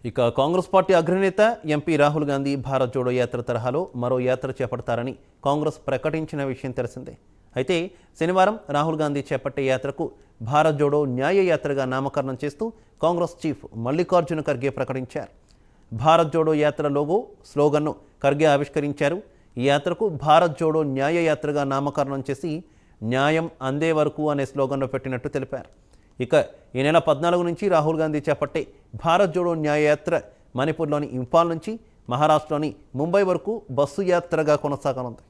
ఇక కాంగ్రెస్ పార్టీ అగ్రనేత ఎంపీ రాహుల్ గాంధీ భారత్ జోడో యాత్ర తరహాలో మరో యాత్ర చేపడతారని కాంగ్రెస్ ప్రకటించిన విషయం తెలిసిందే. అయితే శనివారం రాహుల్ గాంధీ చేపట్టే యాత్రకు భారత్ జోడో న్యాయ యాత్రగా నామకరణం చేస్తూ కాంగ్రెస్ చీఫ్ మల్లికార్జున ఖర్గే ప్రకటించారు. భారత్ జోడో యాత్ర లోగో స్లోగన్ను ఖర్గే ఆవిష్కరించారు. ఈ యాత్రకు భారత్ జోడో న్యాయ యాత్రగా నామకరణం చేసి న్యాయం అందే వరకు అనే స్లోగన్ను పెట్టినట్టు తెలిపారు. ఇక ఈ నెల 14 నుంచి రాహుల్ గాంధీ చేపట్టే భారత్ జోడో న్యాయ యాత్ర మణిపూర్లోని ఇంఫాల్ నుంచి మహారాష్ట్రలోని ముంబై వరకు బస్సు యాత్రగా కొనసాగనుంది.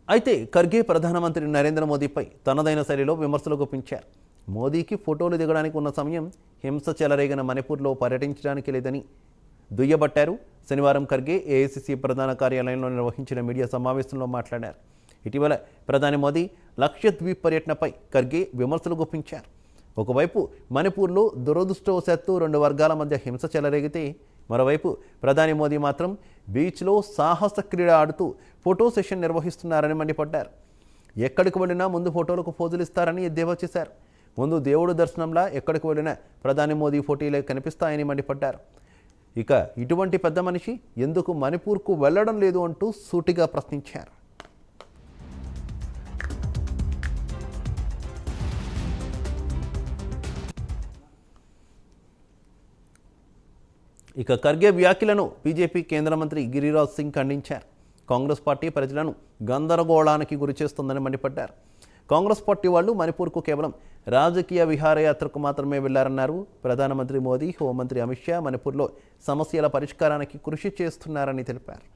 అయితే ఖర్గే ప్రధానమంత్రి నరేంద్ర మోదీపై తనదైన శైలిలో విమర్శలు గుప్పించారు. మోదీకి ఫోటోలు దిగడానికి ఉన్న సమయం హింస చెలరేగిన మణిపూర్లో పర్యటించడానికి లేదని దుయ్యబట్టారు. శనివారం ఖర్గే ఏఐసిసి ప్రధాన కార్యాలయంలో నిర్వహించిన మీడియా సమావేశంలో మాట్లాడారు. ఇటీవల ప్రధాని మోదీ లక్షద్వీప్ పర్యటనపై ఖర్గే విమర్శలు గుప్పించారు. ఒకవైపు మణిపూర్లో దురదృష్టవశాత్తు 2 వర్గాల మధ్య హింస చెలరేగితే మరోవైపు ప్రధాని మోదీ మాత్రం బీచ్లో సాహస క్రీడ ఆడుతూ ఫోటో సెషన్ నిర్వహిస్తున్నారని మండిపడ్డారు. ఎక్కడికి వెళ్ళినా ముందు ఫోటోలకు పోజులు ఇస్తారని ఎద్దేవా చేశారు. ముందు దేవుడు దర్శనంలా ఎక్కడికి వెళ్ళినా ప్రధాని మోదీ ఫోటోలే కనిపిస్తాయని మండిపడ్డారు. ఇక ఇటువంటి పెద్ద మనిషి ఎందుకు మణిపూర్కు వెళ్లడం లేదు అంటూ సూటిగా ప్రశ్నించారు. ఇక ఖర్గే వ్యాఖ్యలను బీజేపీ కేంద్ర మంత్రి గిరిరాజ్ సింగ్ ఖండించారు. కాంగ్రెస్ పార్టీ ప్రజలను గందరగోళానికి గురిచేస్తుందని మండిపడ్డారు. కాంగ్రెస్ పార్టీ వాళ్ళు మణిపూర్కు కేవలం రాజకీయ విహారయాత్రకు మాత్రమే వెళ్లారన్నారు. ప్రధానమంత్రి మోదీ, హోంమంత్రి అమిత్ షా మణిపూర్లో సమస్యల పరిష్కారానికి కృషి చేస్తున్నారని తెలిపారు.